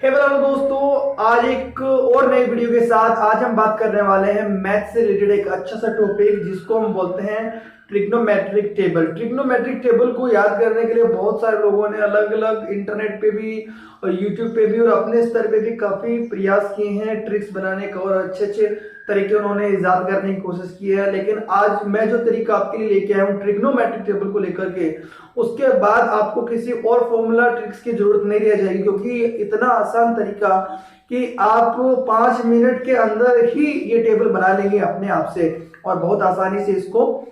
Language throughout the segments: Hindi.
हेलो दोस्तों, आज एक और नई वीडियो के साथ आज हम बात करने वाले हैं मैथ से रिलेटेड एक अच्छा सा टॉपिक जिसको हम बोलते हैं ट्रिग्नोमेट्रिक टेबल। ट्रिग्नोमेट्रिक टेबल को याद करने के लिए बहुत सारे लोगों ने अलग अलग इंटरनेट पे भी और यूट्यूब पे भी और अपने स्तर पे भी काफी प्रयास किए हैं ट्रिक्स बनाने का और अच्छे अच्छे तरीके उन्होंने इजाद करने की कोशिश की है। लेकिन आज मैं जो तरीका आपके लिए लेके आया हूँ ट्रिग्नोमेट्रिक टेबल को लेकर के, उसके बाद आपको किसी और फॉर्मूला ट्रिक्स की जरूरत नहीं रह जाएगी, क्योंकि इतना आसान तरीका कि आप 5 मिनट के अंदर ही ये टेबल बना लेंगे अपने आप से और बहुत आसानी से इसको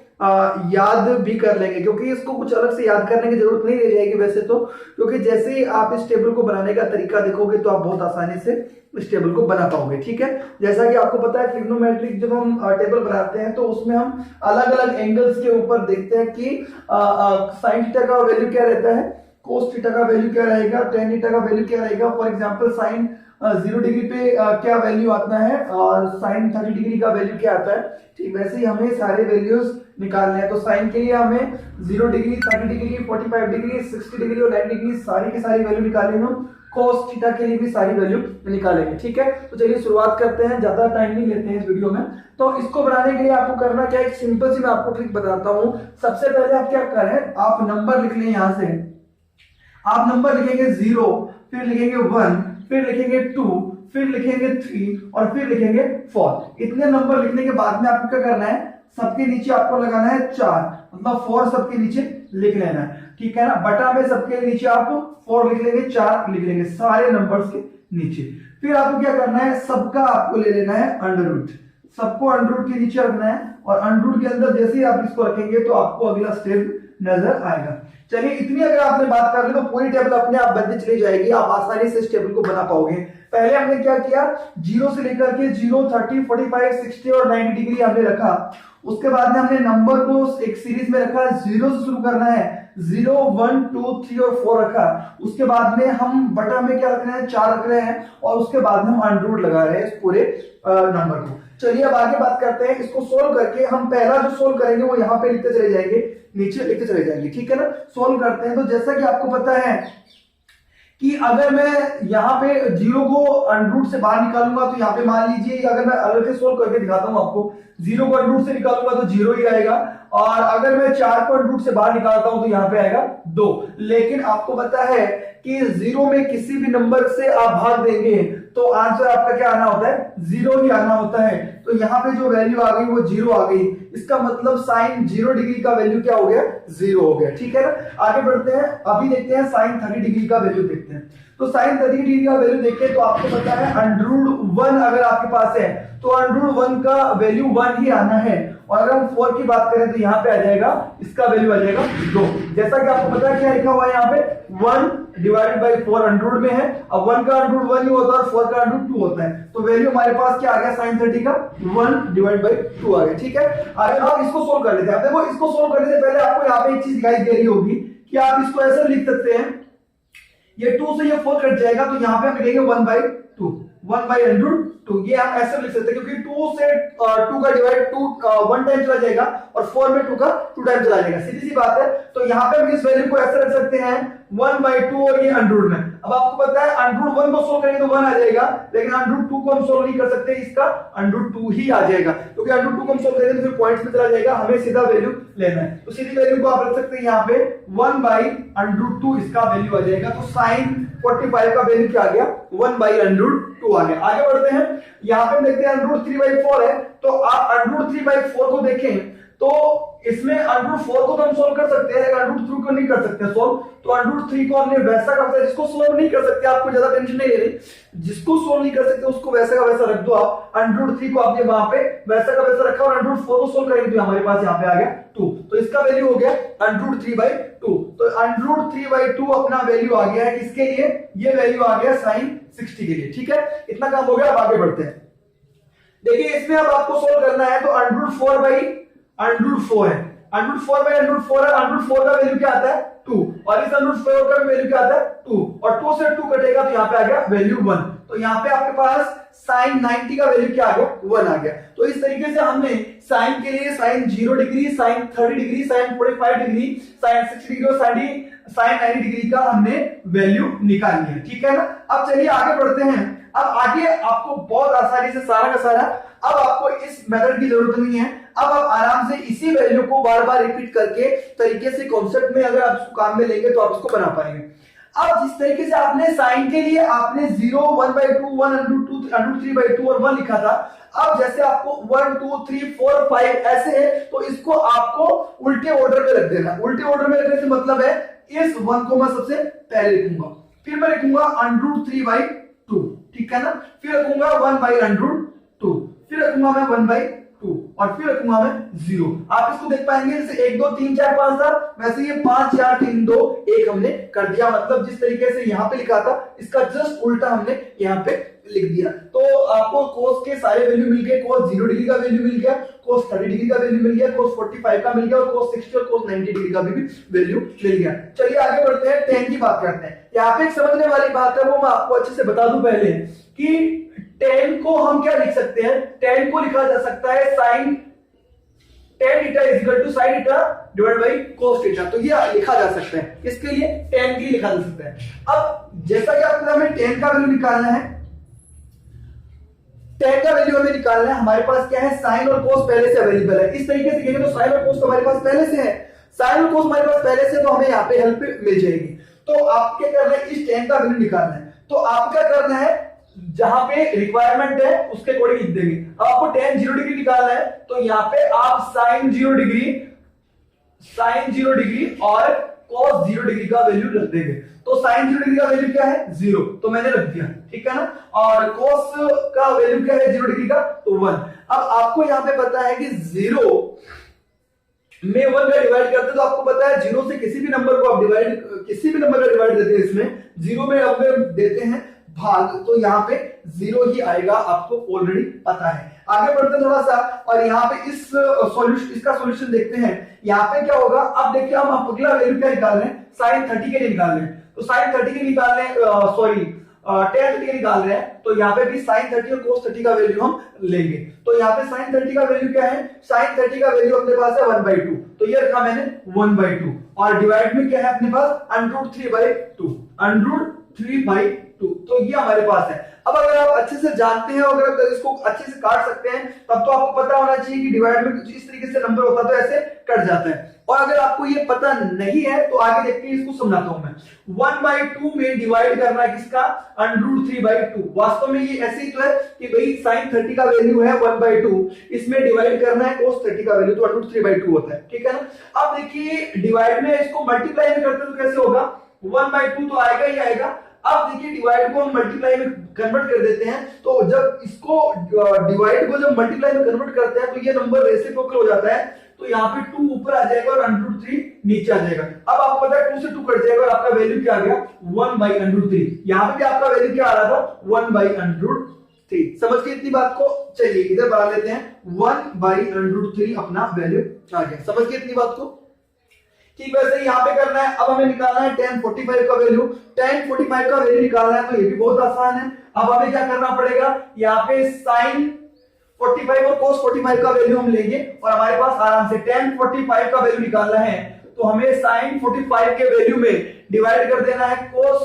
याद भी कर लेंगे, क्योंकि इसको कुछ अलग से याद करने की जरूरत नहीं रह जाएगी वैसे तो, क्योंकि जैसे ही आप इस टेबल को बनाने का तरीका देखोगे तो आप बहुत आसानी से इस टेबल को बना पाओगे। ठीक है, जैसा कि आपको पता है ट्रिग्नोमेट्रिक जब हम टेबल बनाते हैं तो उसमें हम अलग अलग एंगल्स के ऊपर देखते हैं कि साइन थीटा का वैल्यू क्या रहता है, कोस थीटा का वैल्यू क्या रहेगा, टेन थीटा का वैल्यू क्या रहेगा। फॉर एग्जांपल साइन 0 डिग्री पे क्या वैल्यू आता है और साइन 30 डिग्री का वैल्यू क्या आता है। ठीक वैसे ही हमें सारे वैल्यूज निकालने हैं। तो साइन के लिए हमें 0 डिग्री, 30 डिग्री, 45 डिग्री, 60 डिग्री और 90 डिग्री सारी की सारी वैल्यू निकालेंगे हम। कोस थीटा के लिए भी सारी वैल्यू निकालेंगे। ठीक है, तो चलिए शुरुआत करते हैं, ज्यादा टाइम नहीं लेते हैं इस वीडियो में। तो इसको बनाने के लिए आपको करना क्या है, एक सिंपल सी मैं आपको ट्रिक बताता हूँ। सबसे पहले आप क्या करें, आप नंबर लिख लें। यहाँ से आप नंबर लिखेंगे 0, फिर लिखेंगे 1, फिर लिखेंगे 2, फिर लिखेंगे 3 और फिर लिखेंगे 4। इतने नंबर लिखने के बाद में आपको क्या करना है, सबके नीचे आपको लगाना है 4, मतलब 4 सबके नीचे लिख लेना है। ठीक है ना, बटा में सबके नीचे आप 4 लिख लेंगे, 4 लिख लेंगे सारे नंबर्स के नीचे। फिर आपको क्या करना है, सबका आपको ले लेना है अंडर रूट, सबको अंडर रूट के नीचे रखना है और अंडर रूट के अंदर जैसे ही आप इसको रखेंगे तो आपको अगला स्टेप नजर आएगा। चलिए इतनी अगर आपने बात कर ली तो पूरी टेबल अपने आप बनती चली जाएगी, आप आसानी से इस टेबल को बना पाओगे। पहले हमने क्या किया, 0 से लेकर के 0, 30, 45, 60 और 90 डिग्री हमने रखा। उसके बाद में हमने नंबर को एक सीरीज में रखा, 0 से शुरू करना है, 0, 1, 2, 3 और 4 रखा। उसके बाद में हम बटा में क्या रख रहे हैं, 4 रख रहे हैं और उसके बाद में हम अंडर रूट लगा रहे हैं इस पूरे नंबर को। चलिए अब आगे बात करते हैं, इसको सोल्व करके हम पहला जो सोल्व करेंगे वो यहाँ पे लिखते चले जाएंगे, नीचे लिखते चले जाएंगे। ठीक है ना, सोल्व करते हैं। तो जैसा कि आपको पता है कि अगर मैं यहाँ पे 0 को अंडर रूट से बाहर निकालूंगा तो यहाँ पे मान लीजिए, अगर मैं अलग से सोल्व करके दिखाता हूँ आपको, 0 को अंडर रूट से निकालूंगा तो 0 ही आएगा और अगर मैं 4 को अंडर रूट से बाहर निकालता हूं तो यहाँ पे आएगा 2। लेकिन आपको पता है कि 0 में किसी भी नंबर से आप भाग देंगे तो आंसर आपका क्या आना होता है, 0 ही आना होता है। तो यहाँ पे जो वैल्यू आ गई वो 0 आ गई, इसका मतलब साइन 0 डिग्री का वैल्यू क्या हो गया, 0 हो गया। ठीक है ना, आगे बढ़ते हैं, अभी देखते हैं साइन 30 डिग्री का वैल्यू देखते हैं। तो साइन 30 डिग्री का वैल्यू देखते हैं तो आपको पता है अंडर रूट 1 अगर आपके पास है तो अंडर रूट 1 का वैल्यू 1 ही आना है और अगर हम 4 की बात करें तो यहाँ पे आ जाएगा, इसका वैल्यू आ जाएगा 2। जैसा कि आपको पता है क्या लिखा हुआ है यहाँ पे, 1 डिवाइडेड बाई 4 अंडर रूट में है। अब 1 का अंडर रूट 1 ही होता है और 4 का अंडर रूट 2 होता है, तो वैल्यू हमारे पास क्या आ गया, साइन 30 का 1 डिवाइड बाई 2 आ गया। ठीक है, आगे आप इसको सोल्व कर लेते हैं। देखो इसको सोल्व करने से पहले आपको यहाँ पे एक चीज दिखाई दे रही होगी कि आप इसको ऐसा लिख सकते हैं, ये 2 से ये 4 कट जाएगा तो यहाँ पे हम लिखेंगे 1/2, 1/√2। ये आप ऐसे लिख सकते हैं क्योंकि 2 से 2 का डिवाइड 2 1 टाइम चला जाएगा और 4 में 2 का 2 टाइम चला जाएगा, सीधी सी बात है। तो यहाँ पे हम इस वैल्यू को ऐसे रख सकते हैं 1/2 और ये अंडर में। अब आपको पता है अंडर 1 को सोल्व करेंगे तो 1 आ जाएगा, लेकिन अंडर 2 को हम सोल्व नहीं कर सकते, इसका अंडर 2 ही आ जाएगा, क्योंकि अंडर 2 को हम सोल्व करेंगे तो फिर पॉइंट्स में चला जाएगा, हमें सीधा वैल्यू लेना है। तो सीधी वैल्यू को आप रख सकते हैं यहाँ पे 1/√2 इसका वैल्यू आ जाएगा। तो साइन 45 का वैल्यू क्या आ गया, 1/√2 आ गया। आगे बढ़ते हैं, यहाँ पे देखते हैं √3/4 है, तो आप √3/4 को देखें तो इसमें √4 को तो हम सोल्व कर सकते हैं, लेकिन √3 को नहीं कर सकते सोल्व। तो √3 को हमने वैसा का वैसा, जिसको सोल्व नहीं कर सकते आपको ज्यादा टेंशन नहीं लेनी, जिसको सोल्व नहीं कर सकते उसको वैसा का वैसा रख दो आप। √3 को आपने वहां पे वैसा का वैसा रखा और √4 को सोल्व करेंगे तो हमारे पास यहाँ पे आ गया 2, तो इसका वैल्यू हो गया √3/2। तो √3/2 अपना वैल्यू आ गया है किसके लिए, ये वैल्यू आ गया साइन 60 के लिए। ठीक है, इतना काम हो गया। अब आगे बढ़ते हैं, देखिए इसमें अब आपको सोल्व करना है तो √4 है, √4 है, √4 का वैल्यू क्या आता है 2 और इस √4 का वैल्यू क्या आता है 2 और 2 से 2 कटेगा तो यहाँ पे आ गया वैल्यू 1। तो यहाँ पे आपके पास साइन 90 का वैल्यू क्या आ गया, 1 आ गया। तो इस तरीके से हमने साइन के लिए sine 0 degree, sine 30 degree, sine 45 degree, sine 60 degree और साइन 90 डिग्री का हमने वैल्यू निकाली है, ठीक है ना। अब चलिए आगे बढ़ते हैं। अब आगे आपको बहुत आसानी से सारा का सारा, अब आपको इस मेथड की जरूरत नहीं है। अब आप आराम से इसी वैल्यू को बार बार रिपीट करके तरीके से कॉन्सेप्ट में अगर आप इसको काम में लेंगे तो आप इसको बना पाएंगे। अब जिस तरीके से आपने साइन के लिए आपने 0, 1/2, 1/2, √3/2 और 1 लिखा था, अब जैसे आपको 1, 2, 3, 4, 5 ऐसे है, तो इसको आपको उल्टे ऑर्डर में रख देना। उल्टे ऑर्डर में रखने से मतलब है इस 1 को मैं सबसे पहले लिखूंगा, फिर मैं लिखूंगा √3/2, ठीक है ना, फिर रखूंगा 1/√2, फिर रखूंगा मैं 1/2 और फिर रखूंगा मैं 0। आप इसको देख पाएंगे जैसे 1, 2, 3, 4, 5 था, वैसे ये 5, 4, 3, 2, 1 हमने कर दिया। मतलब जिस तरीके से यहाँ पे लिखा था इसका जस्ट उल्टा हमने यहाँ पे लिख दिया। तो आपको कोस के सारे वैल्यू मिल गए। कोस 0 डिग्री का वैल्यू मिल गया, कोस 30 डिग्री का वैल्यू मिल गया, कोस 45 का मिल गया और कोस 60 और कोस 90 डिग्री का भी वैल्यू मिल गया। चलिए आगे बढ़ते हैं, tan की बात करते हैं। यहाँ पे एक समझने वाली बात है, वो मैं आपको अच्छे से बता दूं पहले कि tan को हम क्या लिख सकते हैं। tan को लिखा जा सकता है sin tan theta is equal to sin theta divide by cos theta. तो ये लिखा जा सकता है, इसके लिए tan के लिए लिखा जा सकता है। अब जैसा कि आपको हमें tan का वैल्यू निकालना है, tan का वैल्यू हमें निकालना है, हमारे पास क्या है sin और cos पहले से अवेलेबल है। इस तरीके से कहेंगे तो sin और cos तो हमारे पास पहले से है, sin और cos हमारे पास पहले से, तो हमें यहाँ पे हेल्प मिल जाएगी। तो आप क्या करना है, इस tan का वैल्यू निकालना है। तो आप क्या करना है, जहां पे रिक्वायरमेंट है उसके अकॉर्डिंग लिख देंगे। अब आपको tan 0 डिग्री निकालना है, तो यहाँ पे आप sin 0 डिग्री और cos 0 डिग्री का वैल्यू रख देंगे। तो sin 0 डिग्री का वैल्यू क्या है, 0, तो मैंने रख दिया, ठीक है ना। और cos का वैल्यू क्या है 0 डिग्री का, तो 1। अब आपको यहाँ पे पता है कि 0 में 1 का डिवाइड करते तो आपको पता है 0 से किसी भी नंबर को आप किसी भी नंबर का डिवाइड देते हैं, इसमें 0 में अब देते हैं भाग, तो यहाँ पे 0 ही आएगा, आपको ऑलरेडी पता है। आगे बढ़ते हैं थोड़ा सा और यहाँ पे इसका सॉल्यूशन देखते हैं। यहाँ पे क्या होगा, अब देखिए हम अगला वैल्यू क्या निकाल रहे हैं, sin 30 के लिए निकाल रहे हैं। तो sin 30 के निकाल रहे हैं, सॉरी tan 30 के निकाल रहे हैं, तो यहाँ पे भी sin 30 और cos 30 का वैल्यू हम लेंगे। तो यहाँ पे sin 30 का वैल्यू क्या है, sin 30 का वैल्यू अपने पास है 1/2, तो ये रखा मैंने 1/2 और डिवाइड में क्या है अपने पास √3/2, तो ये हमारे पास है। अब अगर आप अच्छे से जानते हैं, अगर इसको अच्छे से काट सकते हैं, तब तो आपको पता होना चाहिए कि डिवाइड में इस तरीके से नंबर होता तो ऐसे कट जाता है। और अगर आपको ये पता नहीं है तो आगे देखते हैं, इसको समझाता हूं मैं। 1/2 में डिवाइड करना है किसका, √3/2। वास्तव में ये ऐसे ही तो है कि भाई sin 30 का वैल्यू है 1/2, इसमें डिवाइड करना है cos 30 का वैल्यू, तो √3/2 होता है, ठीक है ना। अब देखिए डिवाइड में इसको मल्टीप्लाई में करते तो कैसे होगा, 1/2 तो आएगा ही आएगा। अब देखिए डिवाइड को हम मल्टीप्लाई में कन्वर्ट कर देते हैं, तो जब इसको डिवाइड को जब मल्टीप्लाई में कन्वर्ट करते हैं तो ये नंबर रेसिप्रोकल हो जाता है, तो यहाँ पे 2 ऊपर आ जाएगा और √3 नीचे आ जाएगा। अब आपको पता है 2 से 2 कट जाएगा और आपका वैल्यू क्या आ गया, 1/√3। यहाँ पे भी आपका वैल्यू क्या आ रहा था, 1/√3। समझ गए इतनी बात को। चलिए इधर बढ़ा लेते हैं, 1/√3 अपना वैल्यू आ गया। समझ गए इतनी बात को, ठीक। वैसे यहाँ पे करना है, अब हमें निकालना है tan 45 का वैल्यू। tan 45 का वैल्यू निकालना है, तो ये भी बहुत आसान है। अब हमें क्या करना पड़ेगा, यहाँ पे sin 45 और cos 45 का वैल्यू हम लेंगे और हमारे पास आराम से tan 45 का वैल्यू निकालना है, तो हमें sin 45 के वैल्यू में डिवाइड कर देना है cos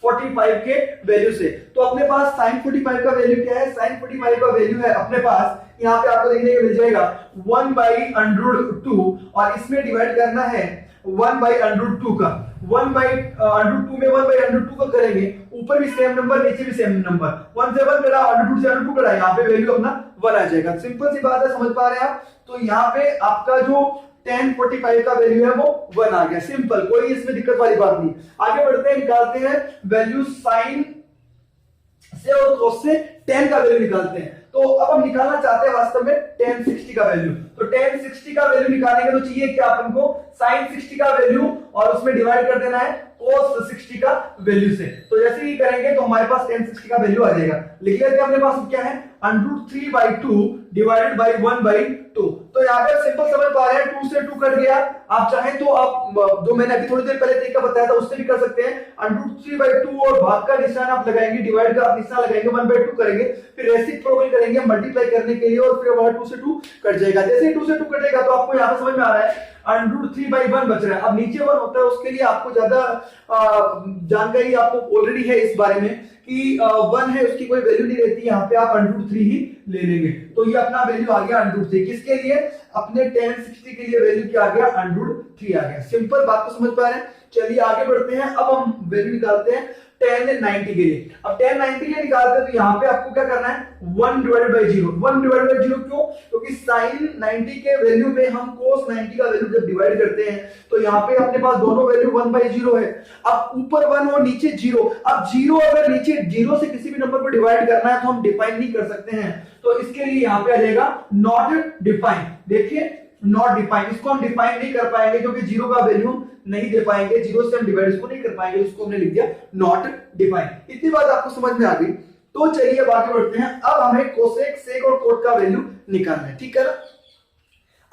45 के वैल्यू से। तो अपने पास sin 45 का वैल्यू क्या है, sin 45 का वैल्यू है अपने पास, यहाँ पे आपको देखने को मिल जाएगा 1/√2 और इसमें डिवाइड करना है 1/√2 का। 1/√2 में 1/√2 का करेंगे, ऊपर भी सेम नंबर नीचे भी सेम नंबर, 1 से 1 करा, √2 से √2 करा, यहाँ पे वैल्यू अपना 1 आ जाएगा। सिंपल सी बात है, समझ पा रहे हैं आप। तो यहाँ पे आपका जो tan 45 का वैल्यू है वो 1 आ गया, सिंपल, कोई इसमें दिक्कत वाली बात नहीं। आगे बढ़ते हैं, निकालते हैं वैल्यू sin से और cos से 10 का वैल्यू निकालते हैं। तो अब हम निकालना चाहते हैं वास्तव में tan 60 का वैल्यू। तो tan 60 का वैल्यू निकालेंगे तो चाहिए क्या अपन को, sin 60 का वैल्यू और उसमें डिवाइड कर देना है cos 60 का वैल्यू से। तो जैसे ही करेंगे तो हमारे पास tan 60 का वैल्यू आ जाएगा। लिख लेते हैं अपने पास क्या है, √3/2 डिवाइडेड बाई 1/2। तो यहाँ पे सिंपल समझ पा रहे हैं, 2 से 2 कट गया। आप चाहें तो आप जो मैंने अभी थोड़ी देर पहले तरीका बताया था उससे भी कर सकते हैं। √3/2 और भाग का निशान आप लगाएंगे, डिवाइड का आप निशान लगाएंगे, 1/2 करेंगे, फिर रेसिप्रोकल करेंगे मल्टीप्लाई करने के लिए और फिर वहां 2 से 2 कट जाएगा। जैसे ही 2 से 2 कटेगा तो आपको यहाँ पे समझ में आ रहा है √3/1 बच रहा है। अब नीचे 1 होता है उसके लिए आपको ज्यादा जानकारी आपको ऑलरेडी है इस बारे में कि 1 है उसकी कोई वैल्यू नहीं रहती, यहाँ पे आप √3 ही ले लेंगे। तो ये अपना वैल्यू आ गया √3। किसके लिए, अपने tan 60 के लिए वैल्यू क्या आ गया, √3 आ गया। सिंपल बात को समझ पा रहे हैं। चलिए आगे बढ़ते हैं। अब हम वैल्यू निकालते हैं tan 90 के लिए। अब tan 90 के लिए निकालते हैं तो यहाँ पे आपको क्या करना है, 1/0। 1/0 क्यों, क्योंकि sin 90 के वैल्यू में हम cos 90 का वैल्यू जब डिवाइड करते हैं तो यहाँ पे अपने पास दोनों वैल्यू 1/0 है। अब ऊपर 1 और नीचे 0। अब 0 अगर नीचे 0 से किसी भी नंबर को डिवाइड करना है तो हम डिफाइन नहीं कर सकते हैं, तो इसके लिए यहाँ पे आ जाएगा नॉट डिफाइन। देखिए नॉट डिफाइन, इसको हम डिफाइन नहीं कर पाएंगे क्योंकि 0 का वैल्यू नहीं दे पाएंगे, 0 से हम डिवाइड इसको नहीं कर पाएंगे, इसको हमने लिख दिया नॉट डिफाइन। इतनी बात आपको समझ में आ गई। तो चलिए अब आगे बढ़ते हैं। अब हमें कोसेक, सेक और कोट का वैल्यू निकालना है, ठीक है ना।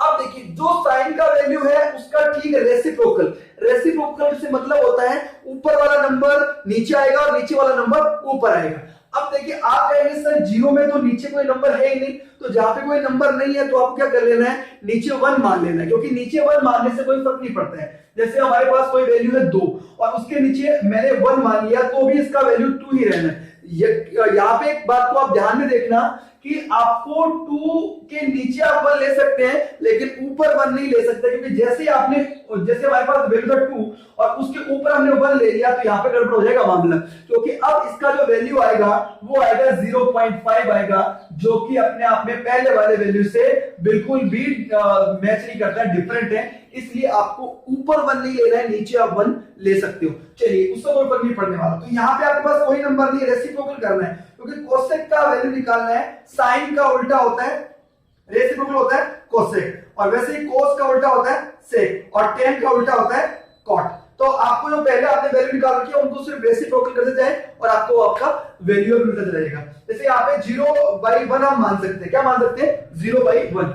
अब देखिए जो साइन का वैल्यू है उसका ठीक है रेसिप्रोकल। रेसिप्रोकल से मतलब होता है ऊपर वाला नंबर नीचे आएगा और नीचे वाला नंबर ऊपर आएगा। अब देखिए आप कहेंगे सर 0 में तो नीचे कोई नंबर है ही नहीं, तो जहां पे कोई नंबर नहीं है तो आपको क्या कर लेना है, नीचे 1 मान लेना है, क्योंकि नीचे 1 मानने से कोई फर्क नहीं पड़ता है। जैसे हमारे पास कोई वैल्यू है 2 और उसके नीचे मैंने 1 मान लिया तो भी इसका वैल्यू 2 ही रहना है। यहाँ पे एक बात को आप ध्यान में देखना कि आपको 2 के नीचे आप 1 ले सकते हैं लेकिन ऊपर 1 नहीं ले सकते, क्योंकि जैसे हमारे पास वैल्यू था 2 और उसके ऊपर हमने 1 ले लिया तो यहाँ पे गड़बड़ हो जाएगा मामला, क्योंकि अब इसका जो वैल्यू आएगा वो आएगा 0.5 आएगा, जो कि अपने आप में पहले वाले वैल्यू से बिल्कुल भी मैच नहीं करता, डिफरेंट है। इसलिए आपको ऊपर 1 नहीं लेना है, नीचे आप 1 ले सकते हो। चलिए उससे कोई फर्क नहीं पड़ने वाला। तो यहाँ पे आपके पास कोई नंबर नहीं है, रेसिप्रोकल करना है, क्योंकि कोसेक का वैल्यू निकालना है। साइन का उल्टा होता है रेसिप्रोकल होता है कोसेक, और वैसे ही कोस का उल्टा होता है सेक, और tan का उल्टा होता है कॉट। तो आपको जो पहले आपने वैल्यू निकाल रखी है उनको सिर्फ रेसिप्रोकल करते जाए और आपको आपका वैल्यू मिलता जाएगा। जैसे यहाँ पे 0/1 आप मान सकते हैं, क्या मान सकते हैं, 0/1।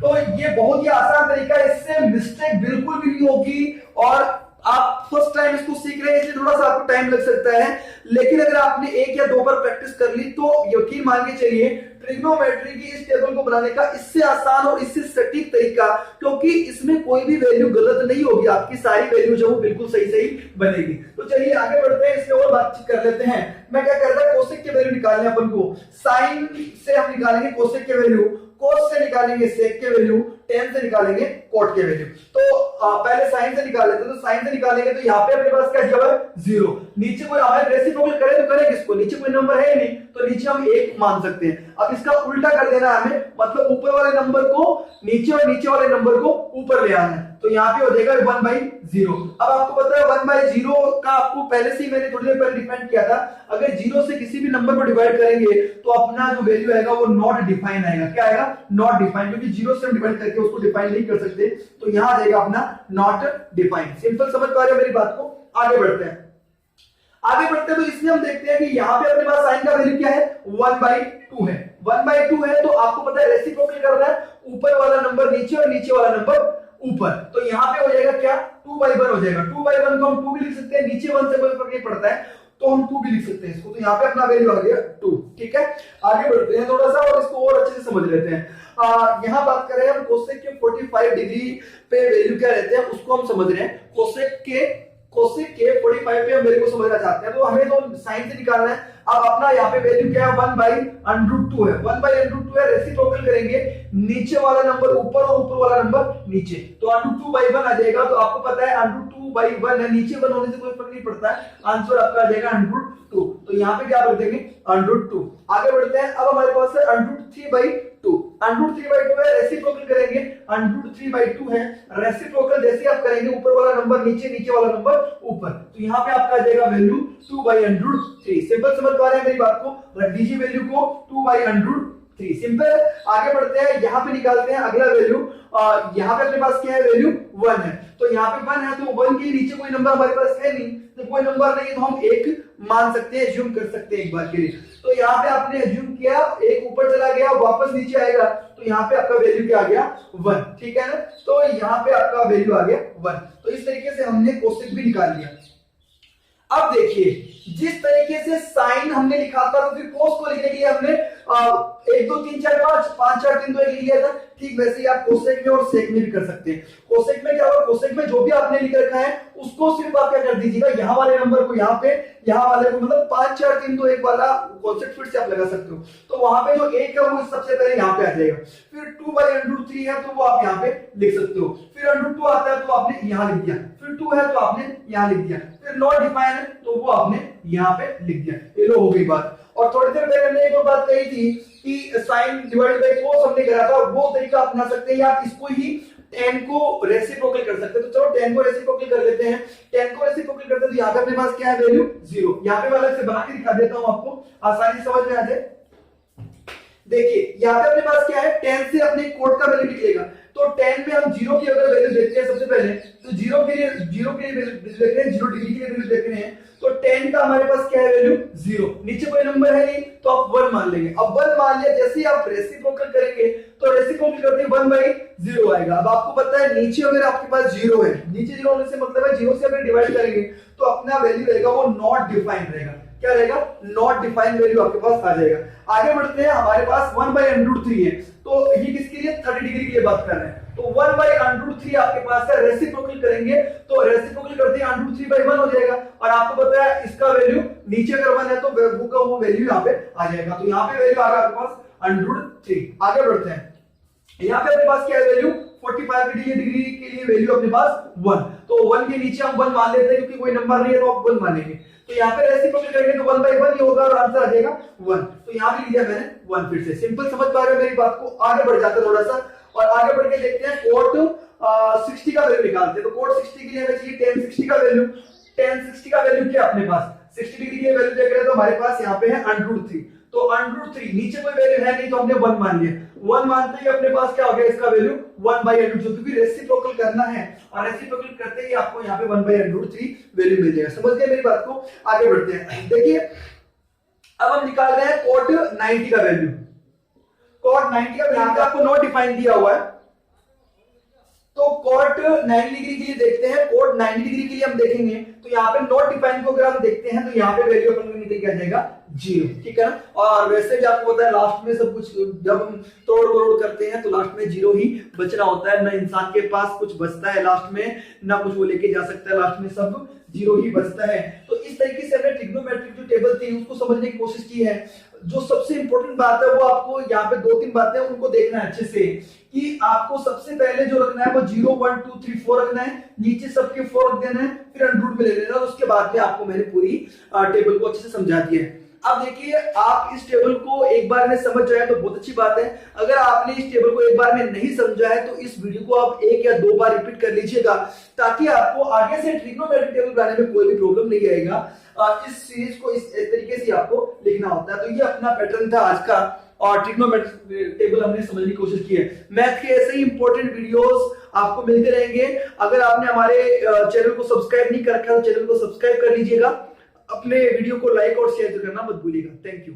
तो ये बहुत ही आसान तरीका है, इससे मिस्टेक बिल्कुल भी नहीं होगी। और आप फर्स्ट टाइम इसको सीख रहे हैं इसलिए थोड़ा सा आपको टाइम लग सकता है, लेकिन अगर आपने 1 या 2 बार प्रैक्टिस कर ली तो यकीन मान के चलिए ट्रिग्नोमेट्री की इस टेबल को बनाने का इससे आसान और इससे सटीक तरीका, क्योंकि इसमें कोई भी वैल्यू गलत नहीं होगी, आपकी सारी वैल्यू जो वो बिल्कुल सही सही बनेगी। तो चलिए आगे बढ़ते हैं, इसमें और बातचीत कर लेते हैं। मैं क्या करता है, कोसेक के वैल्यू निकालने अपन को, साइन से हम निकालेंगे कोसेक के वैल्यू, कोस से निकालेंगे सेक के वैल्यू, tan से निकालेंगे कोट के वैल्यू। तो पहले साइन से निकाल लेते हैं। तो साइन से निकालेंगे तो यहाँ पे अपने पास क्या दिया हुआ है, 0। नीचे कोई हमारे रेसिप्रोकल करे तो करें किसको, नीचे कोई नंबर है नहीं तो नीचे हम 1 मान सकते हैं। अब इसका उल्टा कर देना है हमें, मतलब ऊपर वाले नंबर को नीचे और नीचे वाले नंबर को ऊपर ले आना है। तो यहाँ पे हो जाएगा 1/0। अब आपको पता है 1/0 का आपको पहले से ही मैंने थोड़ी देर पहले डिफाइन किया था, अगर 0 से किसी भी नंबर को डिवाइड करेंगे तो अपना जो वैल्यू आएगा वो नॉट डिफाइन आएगा। क्या आएगा, नॉट डिफाइन, क्योंकि 0 से हम डिवाइड करके उसको डिफाइन नहीं कर सकते, तो यहाँ आ जाएगा अपना नॉट डिफाइन। सिंपल समझ पा रहे हो मेरी बात को। आगे बढ़ते हैं तो इसमें हम देखते हैं कि यहाँ पे अपने पास साइन का वैल्यू क्या है, 1/2 है। 1/2 है तो आपको पता है रेसिप्रोकल करना है, ऊपर वाला नंबर नीचे और नीचे वाला नंबर ऊपर। तो यहाँ पे हो जाएगा क्या, 2/1 हो जाएगा। 2/1 को हम 2 भी लिख सकते हैं, नीचे 1 से कोई फर्क नहीं पड़ता है तो हम 2 भी लिख सकते हैं इसको। तो यहाँ पे अपना वैल्यू आ गया 2। ठीक है, आगे बढ़ते हैं थोड़ा सा और इसको और अच्छे से समझ लेते हैं। यहाँ बात कर रहे हैं हम कोसेक के 45 डिग्री पे वैल्यू क्या रहते हैं उसको हम समझ रहे हैं। कोसेक के 45 पे हम वैल्यू को समझना चाहते हैं, तो हमें तो साइन से निकालना है। अब अपना यहाँ पे वैल्यू क्या है, 1/√2 है। 1/√2 है, रेसिप्रोकल करेंगे, नीचे वाला नंबर ऊपर और ऊपर वाला नंबर नीचे, तो √2/1 आ जाएगा। तो आपको पता है √2/1 है, नीचे 1 होने से कोई फर्क नहीं पड़ता है, आंसर आपका आ जाएगा √2। तो यहाँ पे क्या रख देंगे, √2। आगे बढ़ते हैं, अब हमारे पास है √3/2। √3/2 है, रेसिप्रोकल करेंगे √3/2 है, रेसिप्रोकल जैसे आप करेंगे ऊपर वाला नंबर नीचे, नीचे वाला नंबर ऊपर, तो यहाँ पे आपका आ जाएगा वैल्यू 2/√3। सिंपल समझ पा रहे हैं मेरी बात को? रख दीजिए वैल्यू को 2/√3। सिंपल। आगे बढ़ते हैं, यहाँ पे निकालते हैं अगला वैल्यू। यहाँ पे अपने पास क्या है? वैल्यू 1 है, तो यहाँ पे 1 है तो 1 के नीचे कोई नंबर हमारे पास है नहीं, तो कोई नंबर नहीं है तो हम 1 मान सकते हैं, एज्यूम कर सकते हैं एक बार के लिए। तो यहाँ पे आपने एज्यूम किया, 1 ऊपर चला गया, वापस नीचे आएगा, तो यहाँ पे आपका वैल्यू क्या आ गया? 1। ठीक है ना? तो यहाँ पे आपका वैल्यू आ गया 1। तो इस तरीके से हमने कोसेक भी निकाल लिया। अब देखिए, जिस तरीके से साइन हमने लिखा था तो फिर कोस को लिखने के लिए हमने 1 2 3 4 5 5 4 3 2 1 लिख लिया था। ठीक वैसे ही आप कोसेक में और सेक में भी कर सकते हैं। कोसेक में क्या होगा? कोसेक में जो भी आपने लिख रखा है उसको सिर्फ आप क्या कर दीजिएगा, यहाँ वाले नंबर को यहाँ पे, यहाँ वाले को मतलब 5 4 3 2 1 वाला कॉन्सेप्ट फिर से आप लगा सकते हो। तो वहां पे जो 1 है वो सबसे पहले यहाँ पे आ जाएगा, फिर 2/√3 है तो वो आप यहाँ पे लिख सकते हो, फिर √2 आता है तो आपने यहाँ लिख दिया, फिर 2 है तो आपने यहाँ लिख दिया, फिर नॉट डिफाइन है तो वो आपने यहाँ पे लिख दिया। ये लो हो गई बात। और थोड़ी देर पहले हमने एक और बात कही थी कि साइन डिवाइडेड बाय कोस हमने करा था, वो तरीका अपना सकते हैं, या आप इसको ही tan को रेसिप्रोकल कर सकते हैं। तो चलो tan को रेसिप्रोकल कर लेते हैं। tan को रेसिप्रोकल करते हैं तो यहाँ पे अपने पास क्या है? वैल्यू 0। यहाँ पे वाला से बना के दिखा देता हूँ आपको, आसानी से समझ में आ जाए। देखिए यहाँ पे अपने पास क्या है? tan से अपने कोड का वैल्यू निकलेगा, तो tan में हम 0 की अगर वैल्यू देखते हैं सबसे पहले, तो 0 के लिए वैल्यू देख रहे हैं, 0 डिग्री के लिए वैल्यू देख रहे हैं, तो tan का हमारे पास क्या है? वैल्यू 0। नीचे कोई नंबर है नहीं तो आप 1 मान लेंगे। अब 1 मान लिया, जैसे ही आप रेसिप्रोकल करेंगे तो रेसिप्रोकल करते ही 1/0 आएगा। अब आपको पता है नीचे अगर आपके पास 0 है, नीचे 0 होने से मतलब है 0 से अगर डिवाइड करेंगे तो अपना वैल्यू रहेगा वो नॉट डिफाइंड रहेगा। क्या रहेगा? नॉट डिफाइंड वैल्यू आपके पास आ जाएगा। आगे बढ़ते हैं, हमारे पास 1/√3 है, तो ये किसके लिए? 30 डिग्री के लिए बात कर रहे हैं, तो 1/√3 आपके पास है। रेसिप्रोकल करेंगे तो रेसिप्रोकल करते हैं √3/1 हो जाएगा, और आपको पता है इसका वैल्यू नीचे अगर 1 है तो वो वैल्यू यहाँ पे आ जाएगा, तो यहाँ पे वैल्यू आ गया आपके पास √3। आगे बढ़ते हैं, यहाँ पे अपने पास क्या है? वैल्यू 45 डिग्री के लिए वैल्यू अपने पास 1, तो 1 के नीचे हम 1 मान लेते हैं क्योंकि कोई नंबर नहीं है तो आप 1 मानेंगे। तो यहाँ पे रेसिप्रोकल करेंगे तो 1/1 ही होगा और आंसर आ जाएगा 1। तो यहाँ भी लिया मैंने 1 फिर से। सिंपल समझ पा रहे हो मेरी बात को? आगे बढ़ जाते हैं थोड़ा सा, और आगे बढ़ के देखते हैं कोट 60 का वैल्यू निकालते हैं। तो कोट 60 के लिए हमें चाहिए tan 60 का वैल्यू। tan 60 का वैल्यू क्या अपने पास? 60 डिग्री की वैल्यू देख रहे हैं तो हमारे पास यहाँ पे है √3, तो √3 नीचे कोई वैल्यू है नहीं तो हमने 1 मान लिया। 1 मानते ही अपने पास क्या हो गया? इसका वैल्यू 1/√3, क्योंकि रेसिप्रोकल करना है और रेसिप्रोकल करते ही आपको यहाँ पे 1/√3 वैल्यू मिल जाएगा। समझ गए मेरी बात को? आगे बढ़ते हैं, देखिए अब हम निकाल रहे हैं कोट 90 का वैल्यू। कोट 90 का वैल्यू आपको नॉट डिफाइन दिया हुआ है, तो कोट 90 डिग्री के लिए देखते हैं। कोट 90 डिग्री के लिए हम देखेंगे तो यहाँ पे नॉट डिफाइन को अगर हम देखते हैं तो यहाँ पे वैल्यू अपन को निकल के आ जाएगा 0। ठीक है ना? और वैसे भी आपको पता है लास्ट में सब कुछ जब हम तोड़ मरोड़ करते हैं तो लास्ट में 0 ही बचना होता है, ना इंसान के पास कुछ बचता है लास्ट में, ना कुछ वो लेके जा सकता है, लास्ट में सब 0 ही बचता है। तो इस तरीके से हमने ट्रिग्नोमेट्रिक जो टेबल थी उसको समझने की कोशिश की है। जो सबसे इंपॉर्टेंट बात है वो आपको यहाँ पे 2-3 बातें उनको देखना है अच्छे से, कि आपको सबसे पहले जो रखना है वो 0 1 2 3 4 रखना है, नीचे सबके 4 रख देना है, फिर अंडर रूट में ले लेना है। उसके बाद में आपको मैंने पूरी टेबल को अच्छे से समझा दिया है। अब देखिए, आप इस टेबल को एक बार में समझ जाए तो बहुत अच्छी बात है। अगर आपने इस टेबल को एक बार में नहीं समझा है तो इस वीडियो को आप 1 या 2 बार रिपीट कर लीजिएगा, ताकि आपको आगे से ट्रिग्नोमेट्रिक टेबल बनाने में कोई भी प्रॉब्लम नहीं आएगा। इस सीरीज को इस तरीके से आपको लिखना होता है। तो ये अपना पैटर्न था आज का, और ट्रिग्नोमेट्रिक टेबल हमने समझने की कोशिश की है। मैथ के ऐसे ही इंपॉर्टेंट वीडियोस आपको मिलते रहेंगे। अगर आपने हमारे चैनल को सब्सक्राइब नहीं कर रखा तो चैनल को सब्सक्राइब कर लीजिएगा। अपने वीडियो को लाइक और शेयर करना मत भूलिएगा। Thank you.